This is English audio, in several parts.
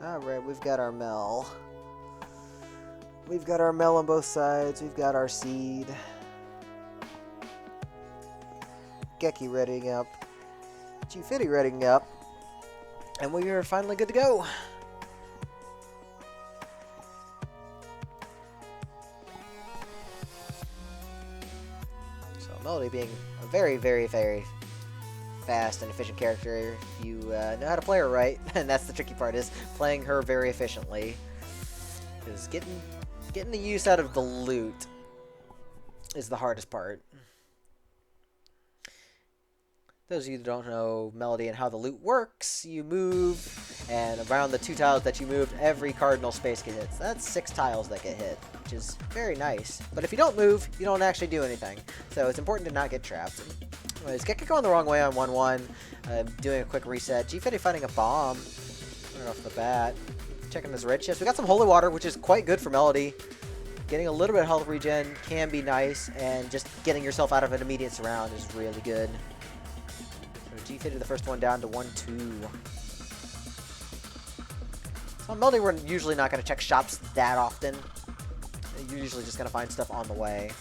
Alright, we've got our Mel. We've got our Mel on both sides. We've got our Seed. Gekke readying up. Gfitty readying up. And we are finally good to go. So Melody being a very, very, very fast and efficient character if you know how to play her right. And that's the tricky part, is playing her very efficiently. Because getting the use out of the loot is the hardest part. Those of you that don't know Melody and how the loot works, you move, and around the 2 tiles that you moved, every cardinal space gets hit. So that's 6 tiles that get hit, which is very nice. But if you don't move, you don't actually do anything. So it's important to not get trapped. Anyways, Gekke going the wrong way on 1-1, doing a quick reset. Gfitty finding a bomb right off the bat. Checking this red chest. We got some holy water, which is quite good for Melody. Getting a little bit of health regen can be nice, and just getting yourself out of an immediate surround is really good. So Gfitty the first one down to 1-2. So on Melody, we're usually not going to check shops that often. You're usually just going to find stuff on the way.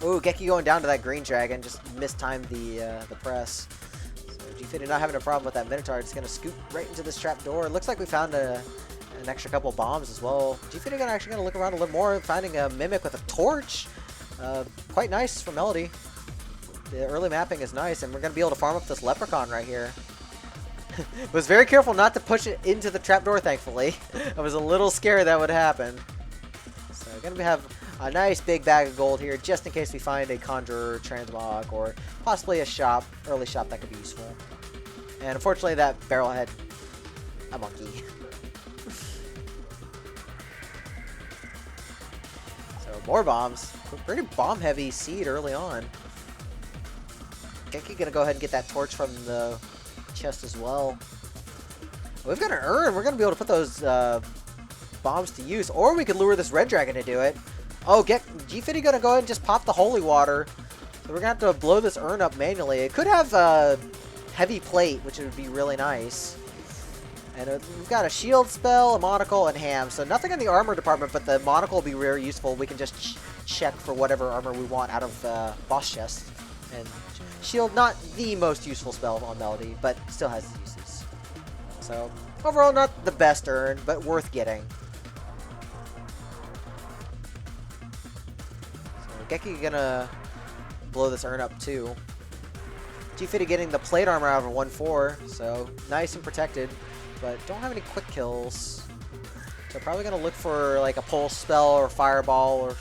Ooh, Gekke going down to that green dragon. Just mistimed the press. So Gfitty not having a problem with that Minotaur. Just going to scoot right into this trap door. Looks like we found an extra couple bombs as well. Gfitty actually going to look around a little more, finding a Mimic with a torch. Quite nice for Melody. The early mapping is nice, and we're going to be able to farm up this Leprechaun right here. Was very careful not to push it into the trapdoor, thankfully. I was a little scared that would happen. So we're going to have a nice big bag of gold here, just in case we find a Conjurer, Transmog, or possibly a shop, early shop that could be useful. And unfortunately, that barrel had a monkey. So more bombs. Pretty bomb-heavy Seed early on. Gekke gonna go ahead and get that torch from the chest as well. We've got an urn. We're gonna be able to put those bombs to use, or we could lure this red dragon to do it. Oh, Gfitty gonna go ahead and just pop the holy water. So we're gonna have to blow this urn up manually. It could have heavy plate, which would be really nice. And we've got a shield spell, a monocle, and ham. So nothing in the armor department, but the monocle will be very useful. We can just check for whatever armor we want out of boss chests. And shield, not the most useful spell on Melody, but still has its uses. So overall, not the best urn, but worth getting. So Gekke gonna blow this urn up too. Gfitty getting the plate armor out of a 1-4, so nice and protected, but don't have any quick kills. So probably gonna look for like a pulse spell or fireball or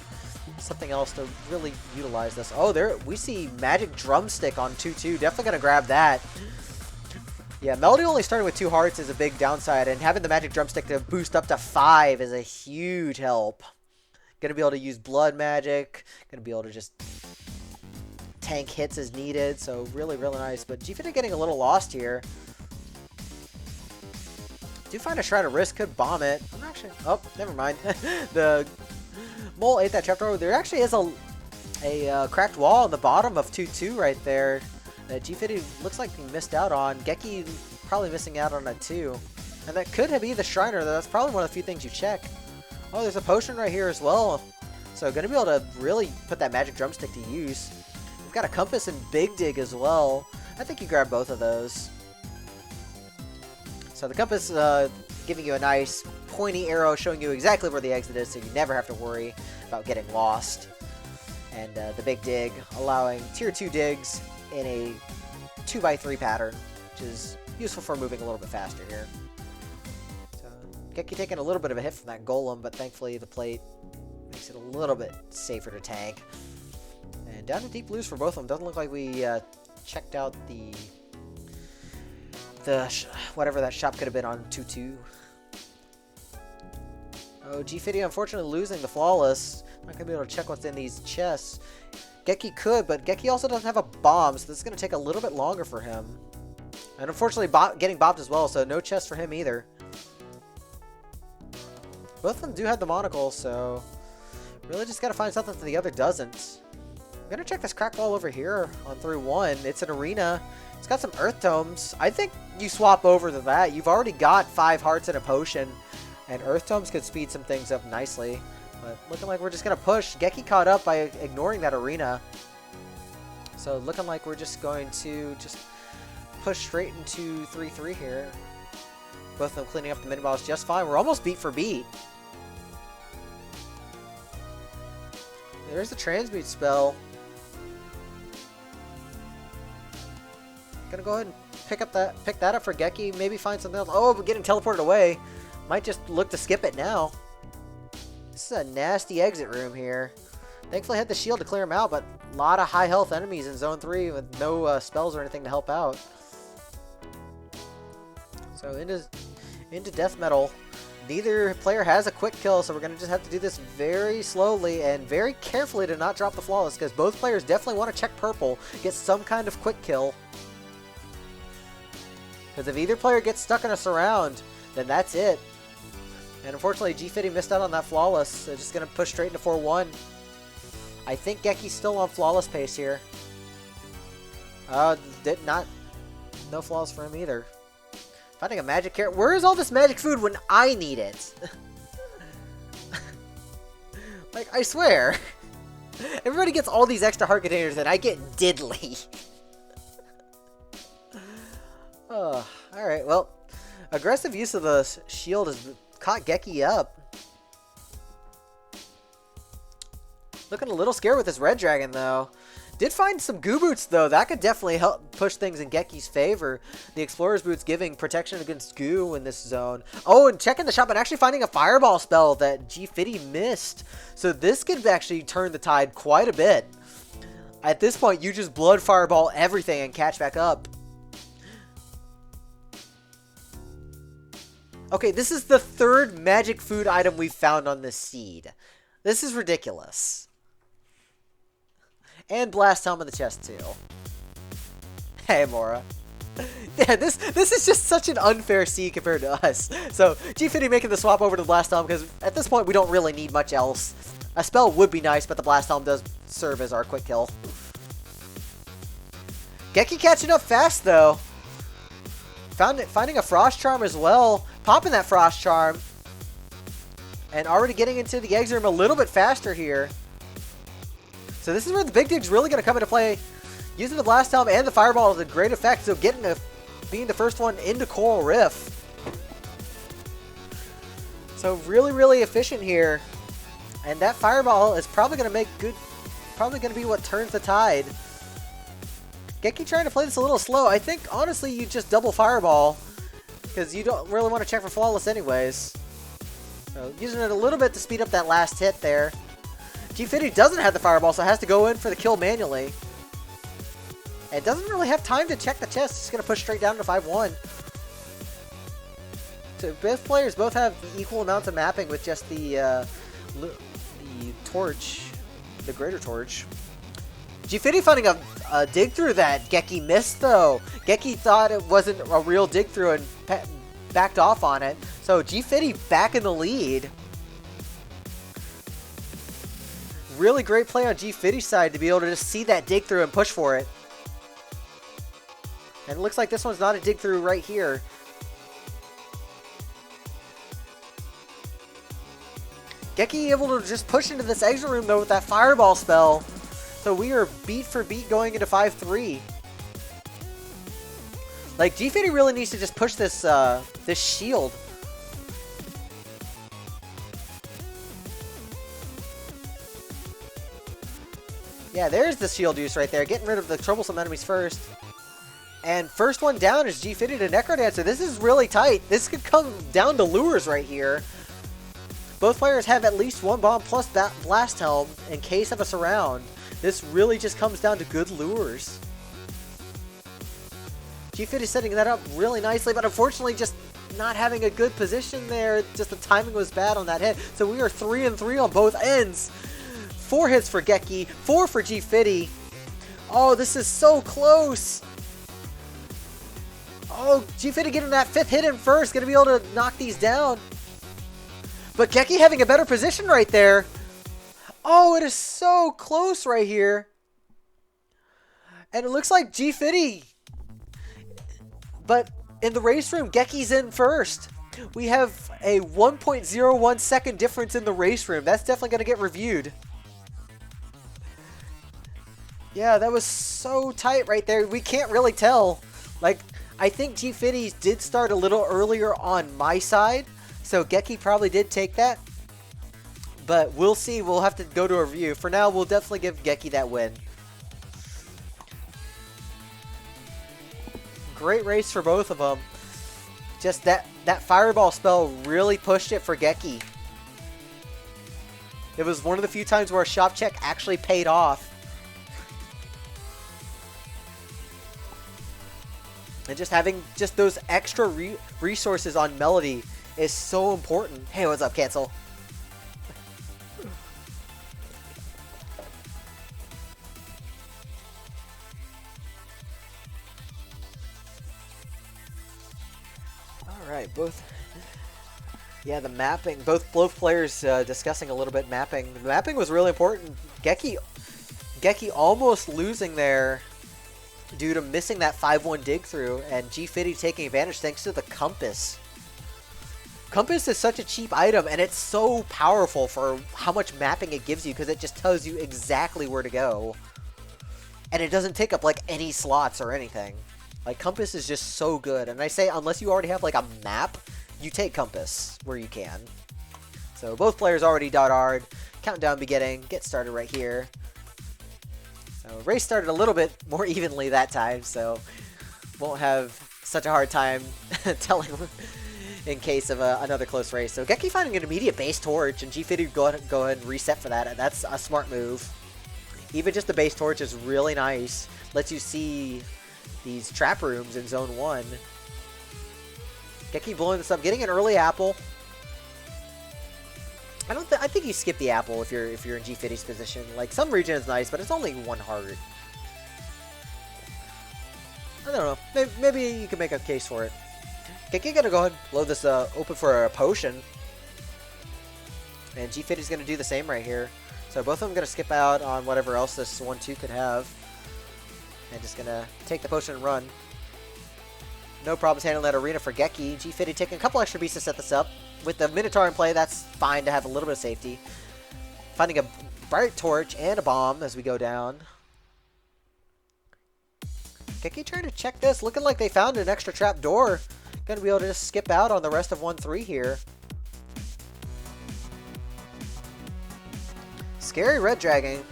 something else to really utilize this. Oh, there we see magic drumstick on 2-2. Definitely gonna grab that. Yeah, Melody only starting with 2 hearts is a big downside, and having the magic drumstick to boost up to 5 is a huge help. Gonna be able to use blood magic. Gonna be able to just tank hits as needed. So really, really nice. But Gfitty getting a little lost here. Do find a Shroud of Risk. Could bomb it. I'm actually. Oh, never mind. The mole ate that trapdoor. There actually is a cracked wall on the bottom of 2-2 right there that Gfitty looks like he missed out on. Gekke probably missing out on it too. And that could be the Shriner. That's probably one of the few things you check. Oh, there's a potion right here as well. So going to be able to really put that magic drumstick to use. We've got a compass and Big Dig as well. I think you grab both of those. So the compass giving you a nice pointy arrow showing you exactly where the exit is, so you never have to worry about getting lost. And the Big Dig allowing tier 2 digs in a 2x3 pattern, which is useful for moving a little bit faster here. So Gekke taking a little bit of a hit from that golem, but thankfully the plate makes it a little bit safer to tank. And down to deep blues for both of them. Doesn't look like we checked out the whatever that shop could have been on 2-2. Oh, Gfitty unfortunately losing the flawless. Not gonna be able to check what's in these chests. Gekke could, but Gekke also doesn't have a bomb, so this is gonna take a little bit longer for him. And unfortunately, getting bopped as well, so no chest for him either. Both of them do have the monocle, so really just gotta find something that the other doesn't. I'm gonna check this crack wall over here on through 1. It's an arena. It's got some Earth Tomes. I think you swap over to that. You've already got 5 hearts and a potion. And Earth Tomes could speed some things up nicely. But looking like we're just going to push. Gekke caught up by ignoring that arena. So looking like we're just going to just push straight into 3-3 here. Both of them cleaning up the mini-balls just fine. We're almost beat for beat. There's the transmute spell. Gonna go ahead and pick that up for Gekke. Maybe find something else. Oh, we're getting teleported away. Might just look to skip it now. This is a nasty exit room here. Thankfully, I had the shield to clear him out, but a lot of high health enemies in Zone 3 with no spells or anything to help out. So into death metal. Neither player has a quick kill, so we're going to just have to do this very slowly and very carefully to not drop the flawless, because both players definitely want to check purple, get some kind of quick kill. Because if either player gets stuck in a surround, then that's it. And unfortunately, Gfitty missed out on that flawless, so just going to push straight into 4-1. I think Gekke's still on flawless pace here. No flawless for him either. Finding a magic carrot. Where is all this magic food when I need it? Like, I swear. Everybody gets all these extra heart containers and I get diddly. Oh, alright, well. Aggressive use of the shield has caught Gekke up. Looking a little scared with this red dragon, though. Did find some goo boots, though. That could definitely help push things in Gekke's favor. The explorer's boots giving protection against goo in this zone. Oh, and checking the shop and actually finding a fireball spell that Gfitty missed. So this could actually turn the tide quite a bit. At this point, you just blood fireball everything and catch back up. Okay, this is the 3rd magic food item we've found on this seed. This is ridiculous. And blast helm in the chest too. Hey, Mora. Yeah, this is just such an unfair seed compared to us. So Gfitty making the swap over to the blast helm because at this point we don't really need much else. A spell would be nice, but the blast helm does serve as our quick kill. Gekke catching up fast though. Finding a frost charm as well. Popping that frost charm. And already getting into the exit room a little bit faster here. So this is where the big dig's really going to come into play. Using the blast helm and the fireball is a great effect. So being the first one into Coral Rift. So really, really efficient here. And that fireball is probably going to make good. Probably going to be what turns the tide. Gekke trying to play this a little slow. I think honestly you just double fireball. Because you don't really want to check for flawless anyways. So using it a little bit to speed up that last hit there. Gfitty doesn't have the fireball, so has to go in for the kill manually. And doesn't really have time to check the chest. Just going to push straight down to 5-1. So both players both have equal amounts of mapping with just the torch, the greater torch. Gfitty finding a dig through that Gekke missed though. Gekke thought it wasn't a real dig through and backed off on it. So Gfitty back in the lead. Really great play on Gfitty's side to be able to just see that dig through and push for it. And it looks like this one's not a dig through right here. Gekke able to just push into this exit room though with that fireball spell. So we are beat for beat going into 5-3. Like Gfitty really needs to just push this this shield. Yeah, there's the shield use right there. Getting rid of the troublesome enemies first. And first one down is Gfitty to Necrodancer. This is really tight. This could come down to lures right here. Both players have at least one bomb plus that blast helm in case of a surround. This really just comes down to good lures. Gfitty setting that up really nicely, but unfortunately just not having a good position there. Just the timing was bad on that hit. So we are 3-3 on both ends. 4 hits for Gekke, 4 for Gfitty. Oh, this is so close. Oh, Gfitty getting that 5th hit in first. Going to be able to knock these down. But Gekke having a better position right there. Oh, it is so close right here. And it looks like Gfitty But in the race room, Gekke's in first. We have a 1.01 second difference in the race room. That's definitely going to get reviewed. Yeah, that was so tight right there. We can't really tell. Like, I think Gfitty did start a little earlier on my side, so Gekke probably did take that. But we'll see. We'll have to go to a review. For now, we'll definitely give Gekke that win. Great race for both of them. Just that fireball spell really pushed it for Gekke. It was one of the few times where a shop check actually paid off. And just having just those extra resources on Melody is so important. Hey, what's up, Cancel? Alright, yeah, the mapping, both players discussing a little bit mapping. The mapping was really important. Gekke almost losing there due to missing that 5-1 dig through, and Gfitty taking advantage thanks to the compass. Compass is such a cheap item, and it's so powerful for how much mapping it gives you, because it just tells you exactly where to go. And it doesn't take up like any slots or anything. Like, compass is just so good. And I say, unless you already have like a map, you take compass where you can. So both players already .r'd. Countdown beginning. Get started right here. So race started a little bit more evenly that time, so won't have such a hard time telling in case of another close race. So Gekke finding an immediate base torch, and Gfitty go ahead and reset for that. And that's a smart move. Even just the base torch is really nice. Lets you see these trap rooms in zone 1. Gekke blowing this up, getting an early apple. I think you skip the apple if you're in Gfitty's position. Like, some region is nice, but it's only 1 heart. I don't know. Maybe you can make a case for it. Gekke gonna go ahead and blow this open for a potion. And Gfitty's gonna do the same right here. So both of them gonna skip out on whatever else this 1-2 could have. And just gonna take the potion and run. No problems handling that arena for Gekke. Gfitty taking a couple extra beats to set this up. With the Minotaur in play, that's fine to have a little bit of safety. Finding a bright torch and a bomb as we go down. Gekke trying to check this. Looking like they found an extra trap door. Gonna be able to just skip out on the rest of 1-3 here. Scary red dragon.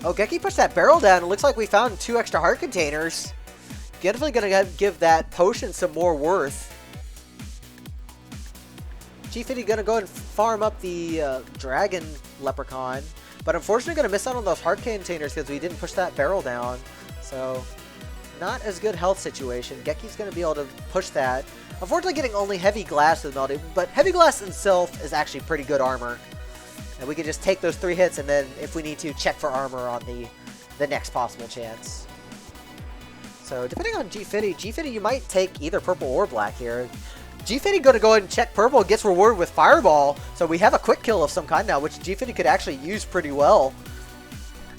Oh, Gekke pushed that barrel down. It looks like we found 2 extra heart containers. Definitely going to give that potion some more worth. Gfitty going to go and farm up the dragon leprechaun. But unfortunately going to miss out on those heart containers because we didn't push that barrel down. So, not as good health situation. Gekke's going to be able to push that. Unfortunately getting only heavy glass with Melody. But heavy glass itself is actually pretty good armor. And we can just take those 3 hits, and then if we need to, check for armor on the next possible chance. So depending on Gfitty, you might take either purple or black here. Gfitty going to go ahead and check purple, gets rewarded with fireball. So we have a quick kill of some kind now, which Gfitty could actually use pretty well.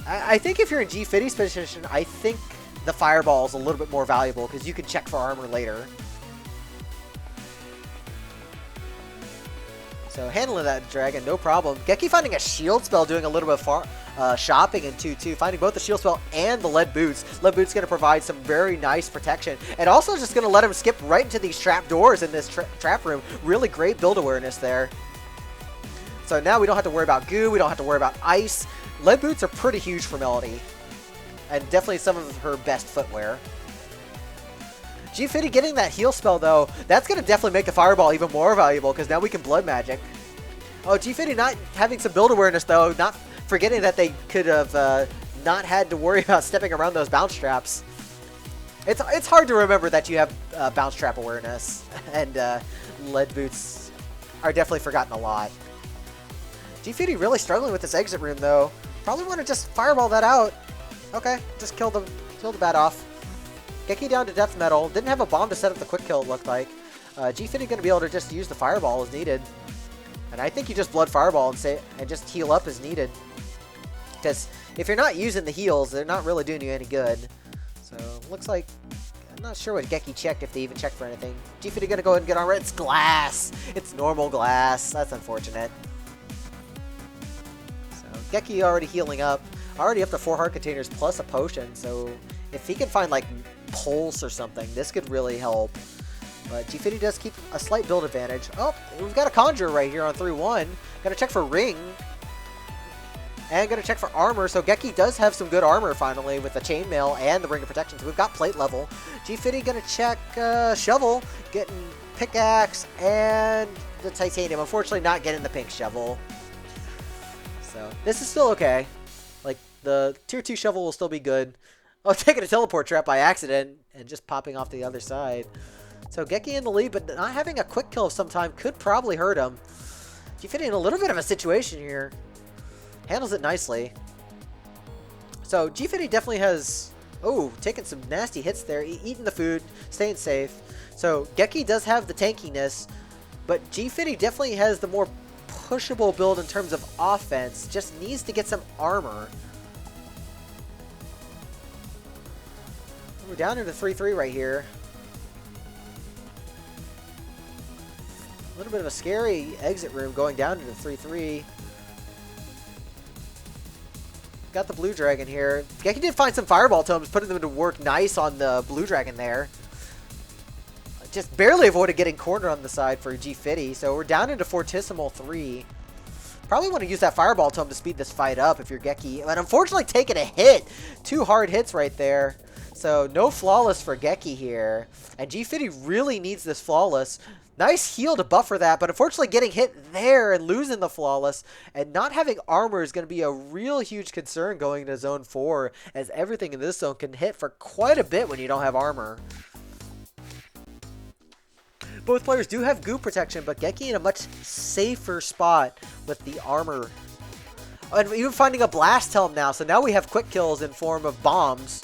I think if you're in Gfitty's position, I think the fireball is a little bit more valuable because you can check for armor later. So handling that dragon, no problem. Gekke finding a shield spell, doing a little bit of shopping in 2-2. Finding both the shield spell and the lead boots. Lead boots going to provide some very nice protection. And also just going to let him skip right into these trap doors in this trap room. Really great build awareness there. So now we don't have to worry about goo. We don't have to worry about ice. Lead boots are pretty huge for Melody. And definitely some of her best footwear. Gfitty getting that heal spell, though, that's going to definitely make the fireball even more valuable, because now we can blood magic. Oh, Gfitty not having some build awareness, though, not forgetting that they could have not had to worry about stepping around those bounce traps. It's hard to remember that you have bounce trap awareness, and lead boots are definitely forgotten a lot. Gfitty really struggling with this exit room, though. Probably want to just fireball that out. Okay, just kill the bat off. Gekke down to death metal. Didn't have a bomb to set up the quick kill, it looked like. Gfitty going to be able to just use the fireball as needed. And I think you just blood fireball and just heal up as needed. Because if you're not using the heals, they're not really doing you any good. looks like, I'm not sure what Gekke checked, if they even checked for anything. Gfitty gonna go ahead and get armor. It's glass. It's normal glass. That's unfortunate. So Gekke already healing up. Already up to 4 heart containers plus a potion. So if he can find like pulse or something, this could really help. But Gfitty does keep a slight build advantage. Oh, we've got a conjure right here on 3-1. Gotta check for ring. And gonna check for armor, so Gekke does have some good armor finally with the chainmail and the ring of protection. So we've got plate level. Gfitty gonna check shovel, getting pickaxe and the titanium. Unfortunately, not getting the pink shovel. So this is still okay. Like the tier 2 shovel will still be good. Oh, taking a teleport trap by accident and just popping off the other side. So Gekke in the lead, but not having a quick kill of some time could probably hurt him. Gfitty in a little bit of a situation here. Handles it nicely. So Gfitty definitely has, taking some nasty hits there, eating the food, staying safe. So Gekke does have the tankiness, but Gfitty definitely has the more pushable build in terms of offense. Just needs to get some armor. We're down into 3-3 right here. A little bit of a scary exit room going down into 3-3. Got the blue dragon here. Gekke did find some fireball totems, putting them to work nice on the blue dragon there. Just barely avoided getting cornered on the side for Gfitty. So we're down into Fortissimo 3. Probably want to use that fireball tome to speed this fight up if you're Gekke. But unfortunately taking a hit. 2 hard hits right there. So no flawless for Gekke here. And Gfitty really needs this flawless. Nice heal to buffer that, but unfortunately getting hit there and losing the flawless and not having armor is going to be a real huge concern going into Zone 4, as everything in this zone can hit for quite a bit when you don't have armor. Both players do have goo protection, but Gekke in a much safer spot with the armor. And even finding a blast helm now, so now we have quick kills in form of bombs.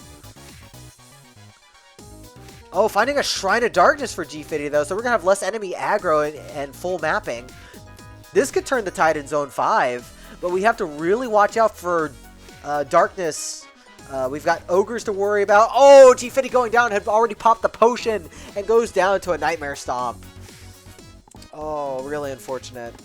Oh, finding a Shrine of Darkness for Gfitty, though, so we're going to have less enemy aggro and full mapping. This could turn the tide in Zone 5, but we have to really watch out for darkness. We've got ogres to worry about. Oh, Gfitty going down, had already popped the potion, and goes down to a Nightmare Stomp. Oh, really unfortunate.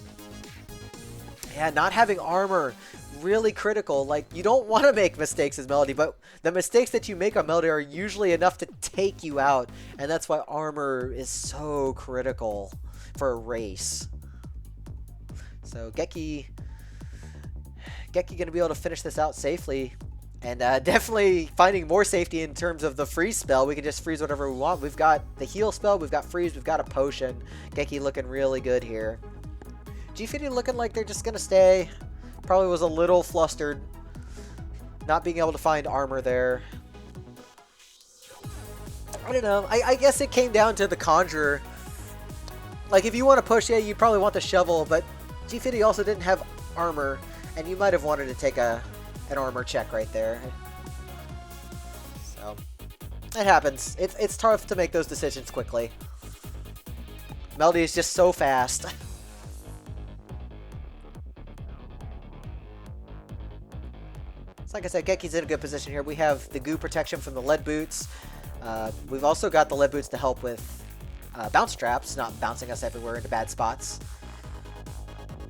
Yeah, not having armor, really critical. Like, you don't want to make mistakes as Melody, but the mistakes that you make on Melody are usually enough to take you out, and that's why armor is so critical for a race. So Gekke gonna be able to finish this out safely, and definitely finding more safety in terms of the freeze spell. We can just freeze whatever we want. We've got the heal spell, we've got freeze, we've got a potion. Gekke looking really good here. Gfitty looking like they're just gonna stay. Probably was a little flustered not being able to find armor there. I don't know. I guess it came down to the Conjurer. Like, if you want to push, yeah, you probably want the shovel, but Gfitty also didn't have armor, and you might have wanted to take an armor check right there. So, it happens. It's tough to make those decisions quickly. Melody is just so fast. Like I said, Gekke's in a good position here. We have the goo protection from the lead boots. We've also got the lead boots to help with bounce traps, not bouncing us everywhere into bad spots.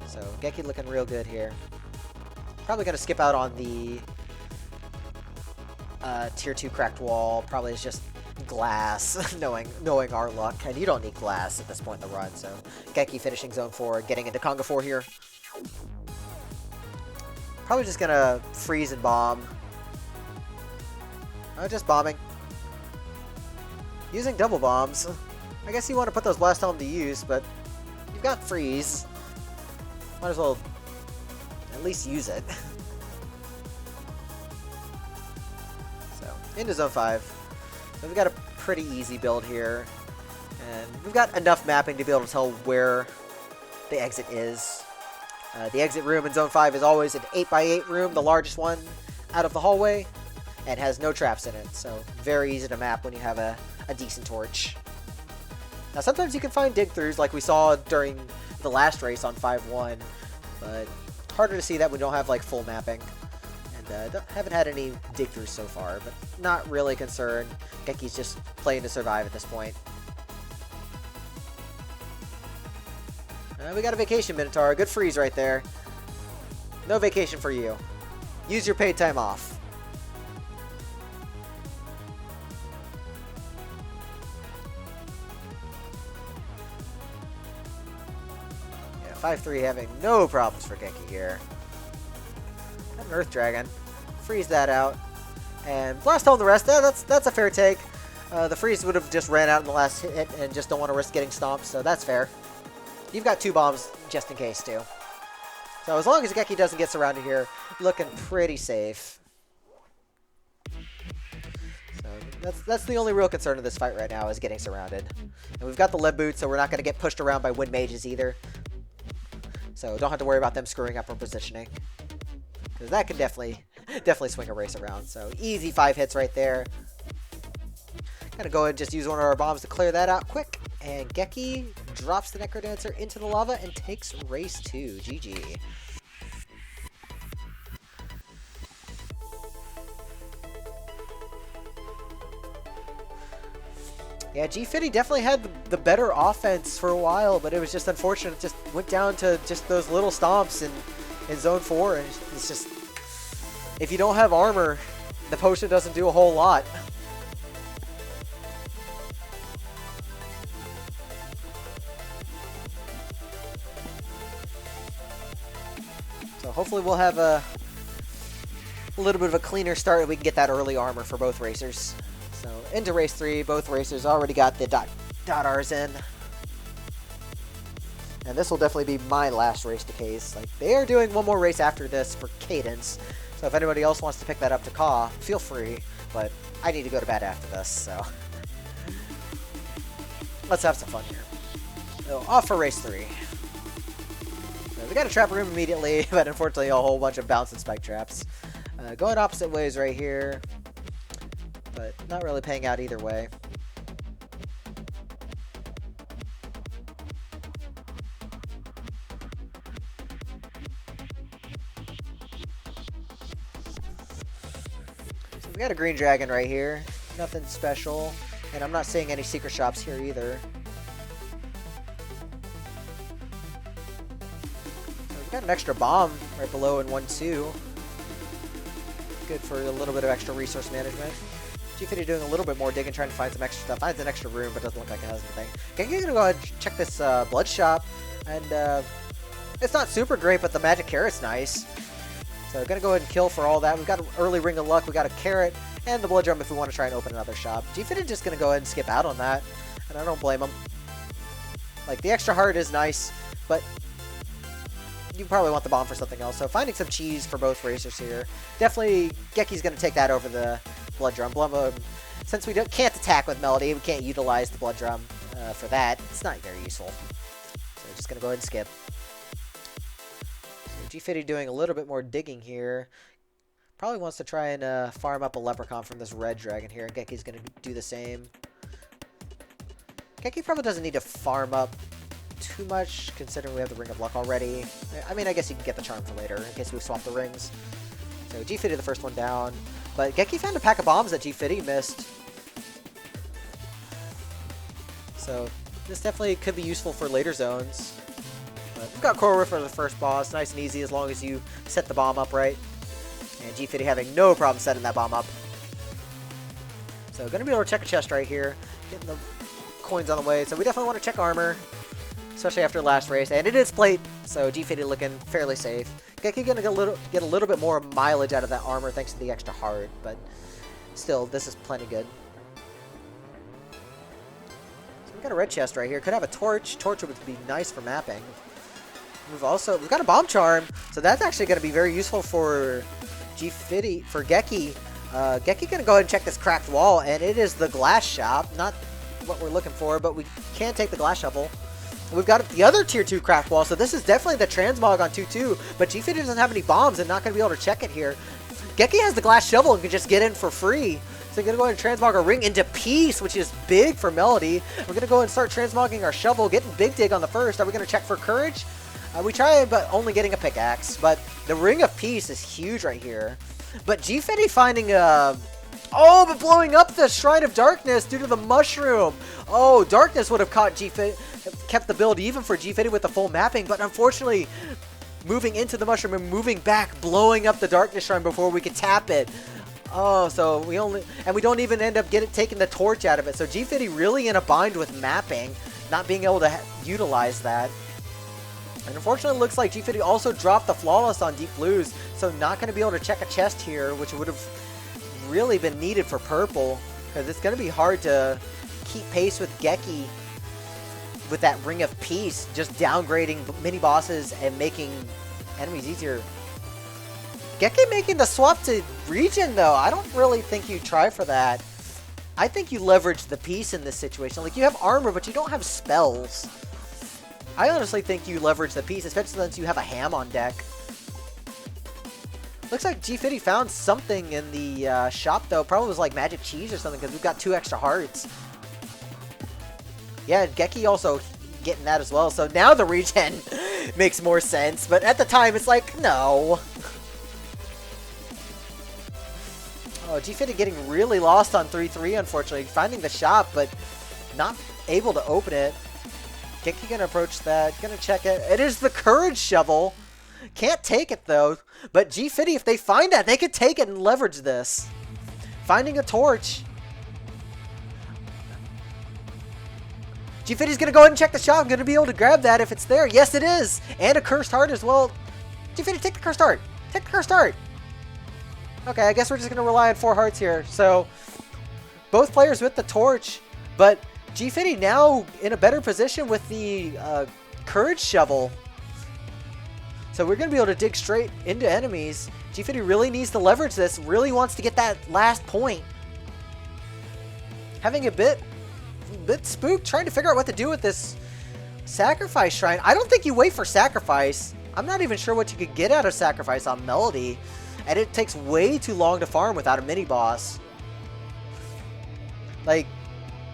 So Gekke looking real good here. Probably going to skip out on the tier 2 cracked wall. Probably is just glass, knowing our luck. And you don't need glass at this point in the run. So Gekke finishing Zone 4, getting into Conga 4 here. Probably just gonna freeze and bomb. Just bombing. Using double bombs. I guess you want to put those blast helm to use, but you've got freeze. Might as well at least use it. So, into Zone 5. So we've got a pretty easy build here. And we've got enough mapping to be able to tell where the exit is. The exit room in Zone 5 is always an 8x8 room, the largest one out of the hallway, and has no traps in it, so very easy to map when you have a decent torch. Now sometimes you can find dig-throughs like we saw during the last race on 5-1, but harder to see that we don't have like full mapping. And and haven't had any dig-throughs so far, but not really concerned. Gekke's just playing to survive at this point. We got a vacation, Minotaur. Good freeze right there. No vacation for you. Use your paid time off. Yeah, 5-3 having no problems for Gekke here. An Earth Dragon. Freeze that out. And blast home the rest. That's a fair take. The freeze would have just ran out in the last hit and just don't want to risk getting stomped, so that's fair. You've got 2 bombs just in case, too. So as long as Gekke doesn't get surrounded here, looking pretty safe. So that's the only real concern of this fight right now is getting surrounded. And we've got the lead boot, so we're not going to get pushed around by wind mages either. So don't have to worry about them screwing up our positioning. Because that can definitely swing a race around. So easy 5 hits right there. Gonna go ahead and just use one of our bombs to clear that out quick. And Gekke drops the Necrodancer into the lava and takes race 2. GG. Yeah, Gfitty definitely had the better offense for a while, but it was just unfortunate. It just went down to just those little stomps in Zone 4. And it's just, if you don't have armor, the potion doesn't do a whole lot. So hopefully we'll have a little bit of a cleaner start and we can get that early armor for both racers. So into race 3, both racers already got the dot Rs in. And this will definitely be my last race to Case. Like, they are doing one more race after this for Cadence. So if anybody else wants to pick that up to Caw, feel free. But I need to go to bed after this, so let's have some fun here. So off for race 3. We got a trap room immediately, but unfortunately a whole bunch of bounce and spike traps. Going opposite ways right here, but not really paying out either way. So we got a green dragon right here. Nothing special, and I'm not seeing any secret shops here either. Got an extra bomb right below in 1-2. Good for a little bit of extra resource management. Gfitty doing a little bit more digging, trying to find some extra stuff. Finds an extra room, but doesn't look like it has anything. Okay, I'm gonna go ahead and check this blood shop, and it's not super great, but the magic carrot's nice. So gonna go ahead and kill for all that. We've got an early ring of luck. We got a carrot and the blood drum if we want to try and open another shop. Gfitty just gonna go ahead and skip out on that, and I don't blame him. Like, the extra heart is nice, but you probably want the bomb for something else. So finding some cheese for both racers here. Definitely, Gekke's going to take that over the blood drum. Since we can't attack with Melody, we can't utilize the blood drum for that. It's not very useful. So we're just going to go ahead and skip. So Gfitty doing a little bit more digging here. Probably wants to try and farm up a leprechaun from this red dragon here. And Gekke's going to do the same. Gekke probably doesn't need to farm up too much, considering we have the Ring of Luck already. I mean, I guess you can get the charm for later, in case we swap the rings. So Gfitty the first one down. But Gekke found a pack of bombs that Gfitty missed. So this definitely could be useful for later zones. But we've got Coral Rift for the first boss. Nice and easy as long as you set the bomb up right. And Gfitty having no problem setting that bomb up. So going to be able to check a chest right here. Getting the coins on the way. So we definitely want to check armor, especially after last race, and it is plate, so Gfitty looking fairly safe. Gekke gonna get a little bit more mileage out of that armor thanks to the extra heart, but still, this is plenty good. So we got a red chest right here. Could have a torch. Torch would be nice for mapping. We've got a bomb charm, so that's actually gonna be very useful for Gfitty, for Gekke. Gekke gonna go ahead and check this cracked wall, and it is the glass shop. Not what we're looking for, but we can take the glass shovel. We've got the other tier 2 craft wall, so this is definitely the transmog on 2-2, but Gfitty doesn't have any bombs and not going to be able to check it here. Gekke has the glass shovel and can just get in for free. So we're going to go ahead and transmog our ring into peace, which is big for Melody. We're going to go ahead and start transmogging our shovel, getting big dig on the first. Are we going to check for courage? We tried, but only getting a pickaxe, but The Ring of Peace is huge right here. But Gfitty finding a... Oh, but blowing up the Shrine of Darkness due to the mushroom. Oh, Darkness would have caught Gfitty, kept the build even for Gfitty with the full mapping, but unfortunately, moving into the mushroom and moving back, blowing up the Darkness Shrine before we could tap it. Oh, so we don't even end up taking the torch out of it. So Gfitty really in a bind with mapping, not being able to utilize that. And unfortunately, it looks like Gfitty also dropped the Flawless on Deep Blues, so not going to be able to check a chest here, which would have really been needed for purple, because it's going to be hard to keep pace with Gekke with that Ring of Peace, just downgrading mini bosses and making enemies easier. Gekke making the swap to regen, though. I don't really think you try for that. I think you leverage the Peace in this situation. Like, you have armor, but you don't have spells. I honestly think you leverage the Peace, especially since you have a Ham on deck. Looks like Gfitty found something in the shop, though. Probably was like magic cheese or something, because we've got 2 extra hearts. Yeah, Gekke also getting that as well. So now the regen makes more sense. But at the time, it's like, no. Oh, Gfitty getting really lost on 3-3, unfortunately. Finding the shop, but not able to open it. Gekke gonna approach that. Gonna check it. It is the Courage Shovel. Can't take it, though. But Gfitty, if they find that, they could take it and leverage this. Finding a torch. Gfitty's going to go ahead and check the shop. I'm going to be able to grab that if it's there. Yes, it is. And a Cursed Heart as well. Gfitty, take the Cursed Heart. Take the Cursed Heart. Okay, I guess we're just going to rely on 4 hearts here. So, both players with the torch. But Gfitty now in a better position with the Courage Shovel. So we're going to be able to dig straight into enemies. Gfitty really needs to leverage this. Really wants to get that last point. Having a bit spooked, trying to figure out what to do with this Sacrifice Shrine. I don't think you wait for Sacrifice. I'm not even sure what you could get out of Sacrifice on Melody. And it takes way too long to farm without a mini-boss. Like,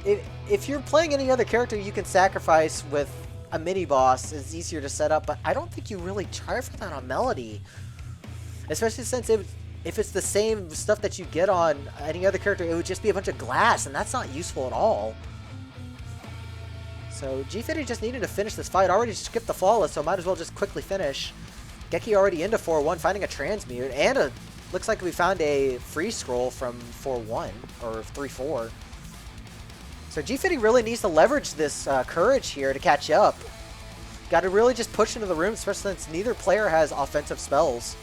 if you're playing any other character, you can sacrifice with a mini-boss. It's easier to set up, but I don't think you really try for that on Melody. Especially since if it's the same stuff that you get on any other character, it would just be a bunch of glass, and that's not useful at all. So Gfitty just needed to finish this fight. Already skipped the Flawless, so might as well just quickly finish. Gekke already into 4-1, finding a Transmute, and looks like we found a free scroll from 4-1, or 3-4. So Gfitty really needs to leverage this Courage here to catch up. Got to really just push into the room, especially since neither player has offensive spells.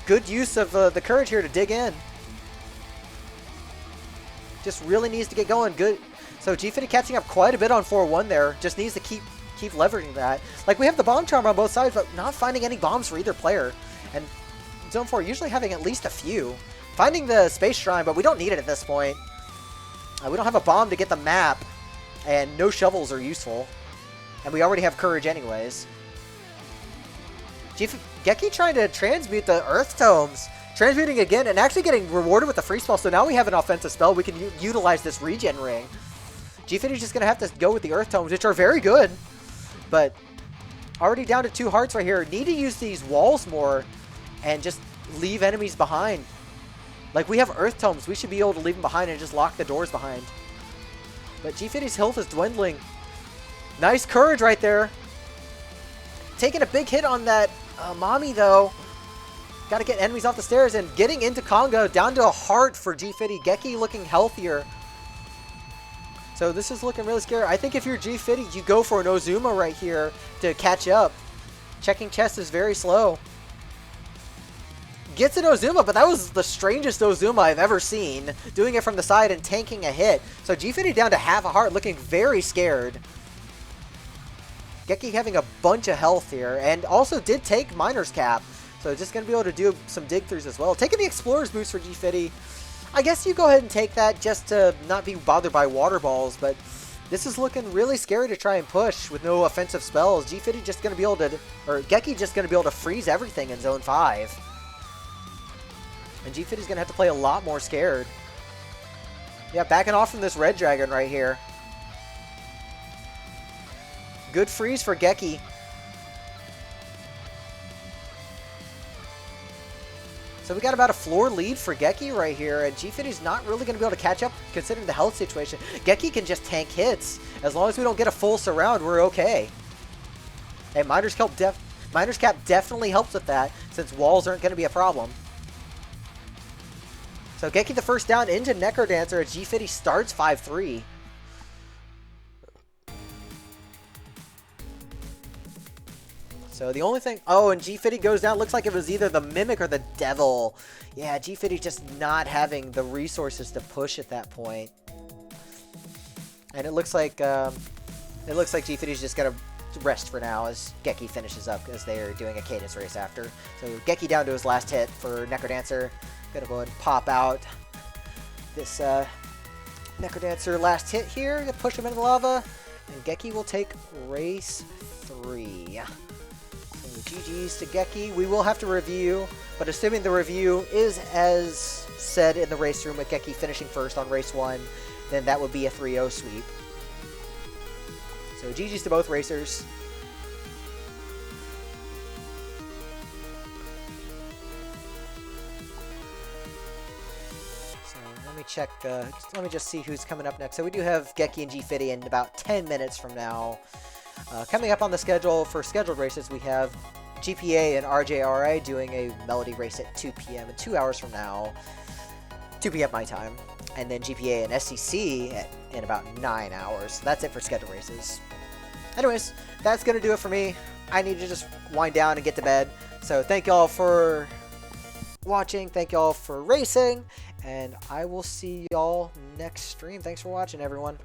Good use of the Courage here to dig in. Just really needs to get going. Good. So Gfitty catching up quite a bit on 4-1 there. Just needs to keep leveraging that. Like, we have the Bomb Charm on both sides, but not finding any bombs for either player. And Zone 4 usually having at least a few. Finding the Space Shrine, but we don't need it at this point. We don't have a bomb to get the map, and no shovels are useful. And we already have Courage anyways. Gekke trying to transmute the Earth Tomes. Transmuting again and actually getting rewarded with a free spell. So now we have an offensive spell. We can utilize this regen ring. Gfitty's just going to have to go with the Earth Tomes, which are very good. But already down to 2 hearts right here. Need to use these walls more and just leave enemies behind. Like, we have Earth Tomes. We should be able to leave them behind and just lock the doors behind. But Gfitty's health is dwindling. Nice Courage right there. Taking a big hit on that Mommy, though. Got to get enemies off the stairs. And getting into Conga, down to a heart for Gfitty. Gekke looking healthier. So this is looking really scary. I think if you're Gfitty, you go for an Ozuma right here to catch up. Checking chest is very slow. Gets an Ozuma, but that was the strangest Ozuma I've ever seen. Doing it from the side and tanking a hit. So Gfitty down to half a heart, looking very scared. Gekke having a bunch of health here, and also did take Miner's Cap. So just going to be able to do some dig-throughs as well. Taking the Explorer's Boost for Gfitty. I guess you go ahead and take that just to not be bothered by water balls, but this is looking really scary to try and push with no offensive spells. Gfitty just going to be able to, or Gekke just going to be able to freeze everything in Zone 5. And Gfitty's going to have to play a lot more scared. Yeah, backing off from this Red Dragon right here. Good freeze for Gekke. So we got about a floor lead for Gekke right here, and Gfitty's not really going to be able to catch up considering the health situation. Gekke can just tank hits. As long as we don't get a full surround, we're okay. Hey, Miner's Cap definitely helps with that, since walls aren't going to be a problem. So Gekke the first down into Necrodancer as Gfitty starts 5-3. So the only thing... Oh, and Gfitty goes down. Looks like it was either the Mimic or the Devil. Yeah, Gfitty just not having the resources to push at that point. And it looks like Gfitty's just gonna rest for now as Gekke finishes up as they're doing a cadence race after. So Gekke down to his last hit for Necrodancer. Gonna go ahead and pop out this Necrodancer last hit here. Gonna push him into the lava. And Gekke will take race 3. GG's to Gekke. We will have to review, but assuming the review is as said in the race room with Gekke finishing first on race 1, then that would be a 3-0 sweep. So GG's to both racers. So let me check, let me just see who's coming up next. So we do have Gekke and Gfitty in about 10 minutes from now. Coming up on the schedule for scheduled races, we have GPA and RJRI doing a Melody race at 2 p.m. and 2 hours from now, 2 p.m. my time, and then GPA and SCC in about 9 hours. That's it for scheduled races. Anyways, that's going to do it for me. I need to just wind down and get to bed. So thank y'all for watching. Thank y'all for racing. And I will see y'all next stream. Thanks for watching, everyone.